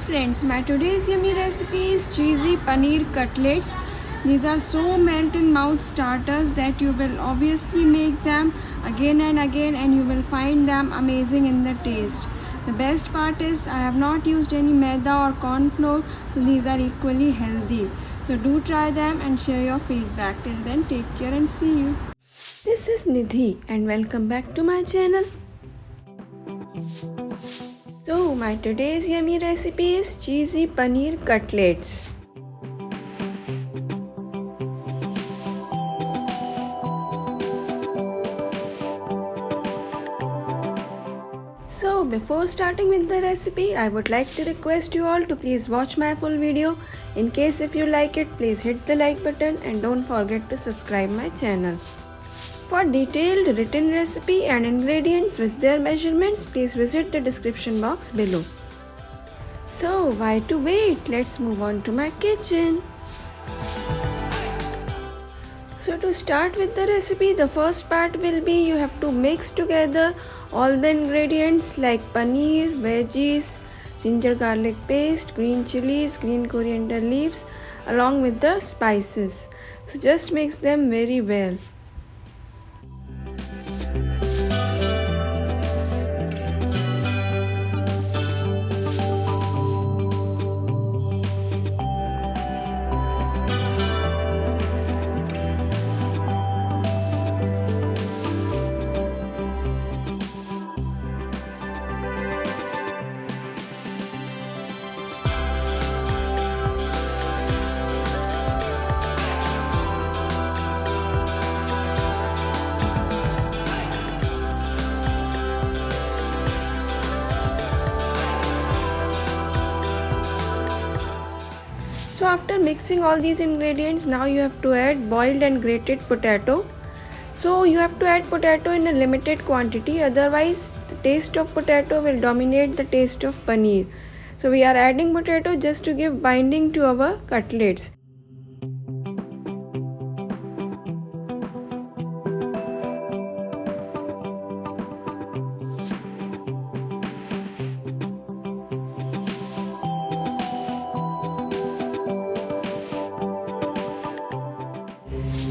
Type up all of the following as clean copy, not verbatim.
friends, my today's yummy recipe is cheesy paneer cutlets. These are so melt in mouth starters that you will obviously make them again and again and you will find them amazing in the taste. The best part is I have not used any maida or corn flour, so these are equally healthy. So do try them and share your feedback. Till then, take care and see you. This is Nidhi and welcome back to my channel. So my today's yummy recipe is cheesy paneer cutlets. So before starting with the recipe, I would like to request you all to please watch my full video. In case if you like it, please hit the like button and don't forget to subscribe my channel. For detailed written recipe and ingredients with their measurements, please visit the description box below. So why to wait? Let's move on to my kitchen. So to start with the recipe, the first part will be you have to mix together all the ingredients like paneer, veggies, ginger garlic paste, green chilies, green coriander leaves along with the spices. So just mix them very well. So after mixing all these ingredients, now you have to add boiled and grated potato. So you have to add potato in a limited quantity, otherwise the taste of potato will dominate the taste of paneer. So we are adding potato just to give binding to our cutlets.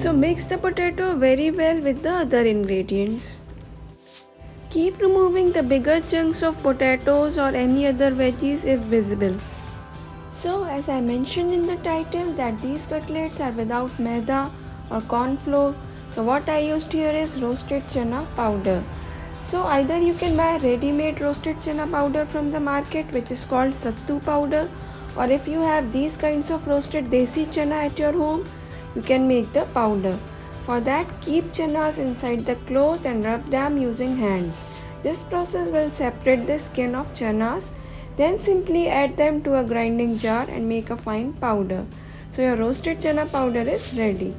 So mix the potato very well with the other ingredients. Keep removing the bigger chunks of potatoes or any other veggies if visible. So as I mentioned in the title that these cutlets are without maida or corn flour. So what I used here is roasted chana powder. So either you can buy ready-made roasted chana powder from the market which is called sattu powder, or if you have these kinds of roasted desi chana at your home, you can make the powder. For that, keep chanas inside the cloth and rub them using hands. This process will separate the skin of chanas. Then simply add them to a grinding jar and make a fine powder. So your roasted chana powder is ready.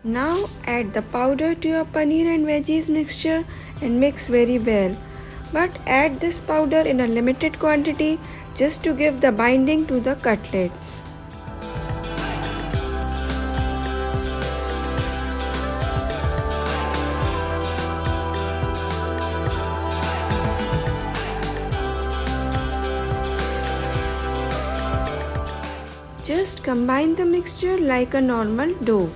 Now add the powder to your paneer and veggies mixture and mix very well. But add this powder in a limited quantity just to give the binding to the cutlets. Just combine the mixture like a normal dough.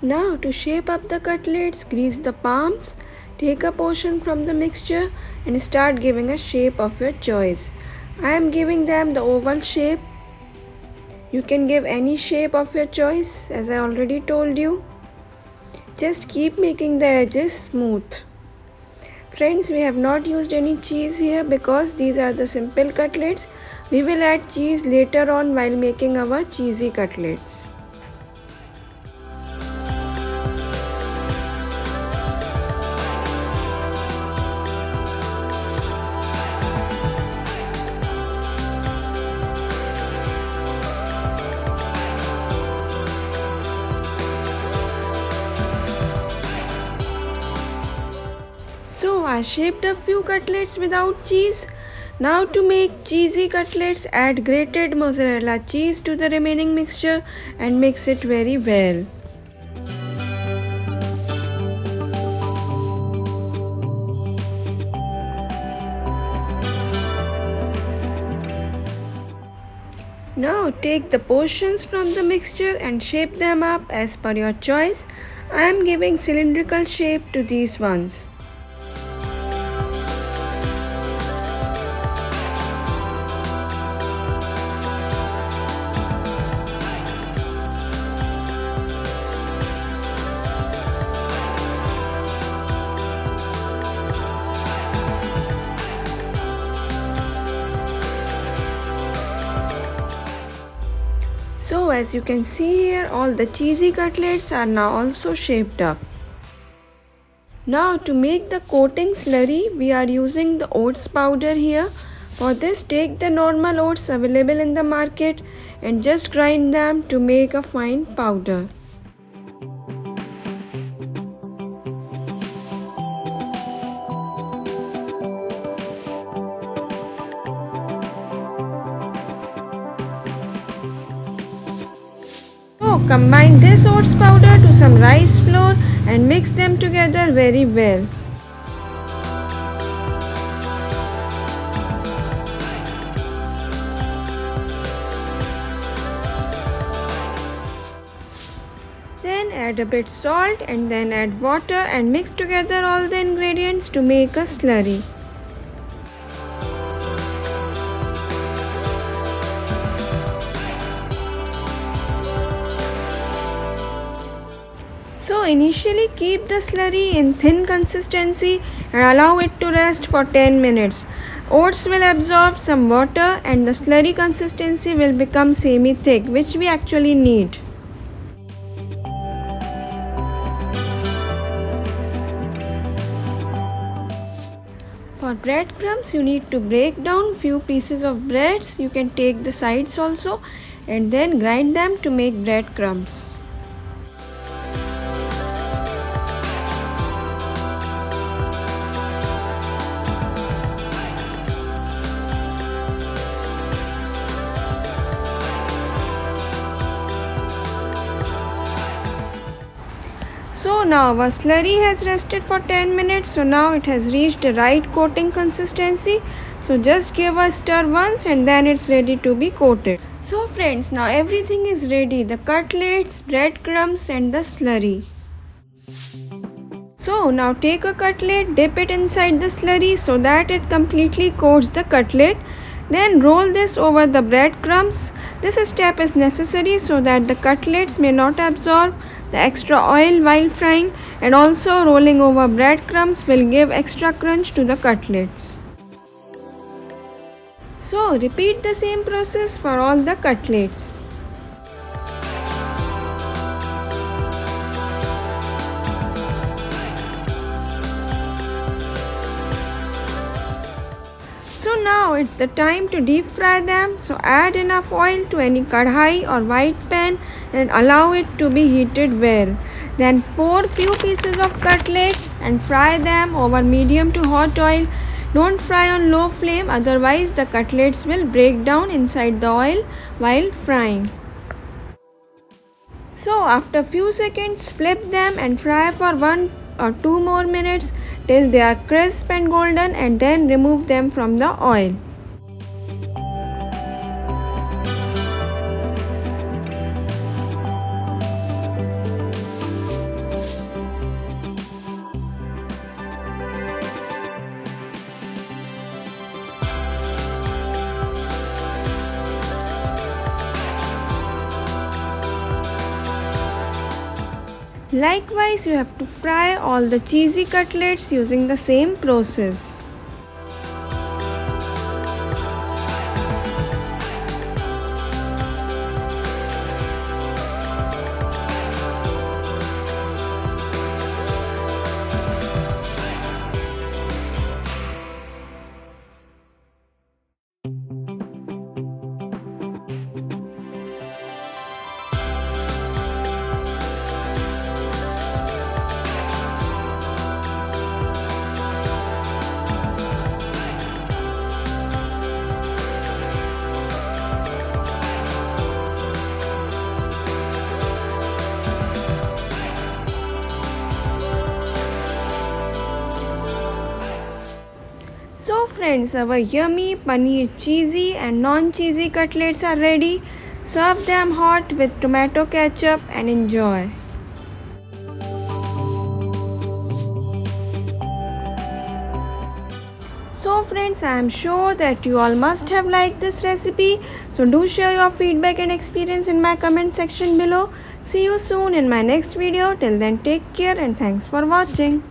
Now to shape up the cutlets, grease the palms, take a portion from the mixture and start giving a shape of your choice. I am giving them the oval shape. You can give any shape of your choice as I already told you. Just keep making the edges smooth. Friends, we have not used any cheese here because these are the simple cutlets. We will add cheese later on while making our cheesy cutlets. I shaped a few cutlets without cheese. Now to make cheesy cutlets, add grated mozzarella cheese to the remaining mixture and mix it very well. Now take the portions from the mixture and shape them up as per your choice. I am giving cylindrical shape to these ones. So as you can see here, all the cheesy cutlets are now also shaped up. Now to make the coating slurry, we are using the oats powder here. For this, take the normal oats available in the market and just grind them to make a fine powder. So combine this oats powder to some rice flour and mix them together very well. Then add a bit salt and then add water and mix together all the ingredients to make a slurry. So initially keep the slurry in thin consistency and allow it to rest for 10 minutes. Oats will absorb some water and the slurry consistency will become semi-thick, which we actually need. For breadcrumbs, you need to break down few pieces of breads. You can take the sides also and then grind them to make breadcrumbs. So now our slurry has rested for 10 minutes. So now it has reached the right coating consistency. So just give a stir once and then it's ready to be coated. So friends, now everything is ready. The cutlets, breadcrumbs and the slurry. So now take a cutlet, dip it inside the slurry so that it completely coats the cutlet. Then roll this over the breadcrumbs. This step is necessary so that the cutlets may not absorb the extra oil while frying, and also rolling over breadcrumbs will give extra crunch to the cutlets. So repeat the same process for all the cutlets. So now it's the time to deep fry them. So add enough oil to any kadhai or white pan and allow it to be heated well. Then pour few pieces of cutlets and fry them over medium to hot oil. Don't fry on low flame, otherwise the cutlets will break down inside the oil while frying. So after few seconds, flip them and fry for 1 or 2 more minutes till they are crisp and golden, and then remove them from the oil. Likewise, you have to fry all the cheesy cutlets using the same process. friends, our yummy paneer cheesy and non-cheesy cutlets are ready. Serve them hot with tomato ketchup and enjoy. So friends, I am sure that you all must have liked this recipe. So do share your feedback and experience in my comment section below. See you soon in my next video. Till then, take care and thanks for watching.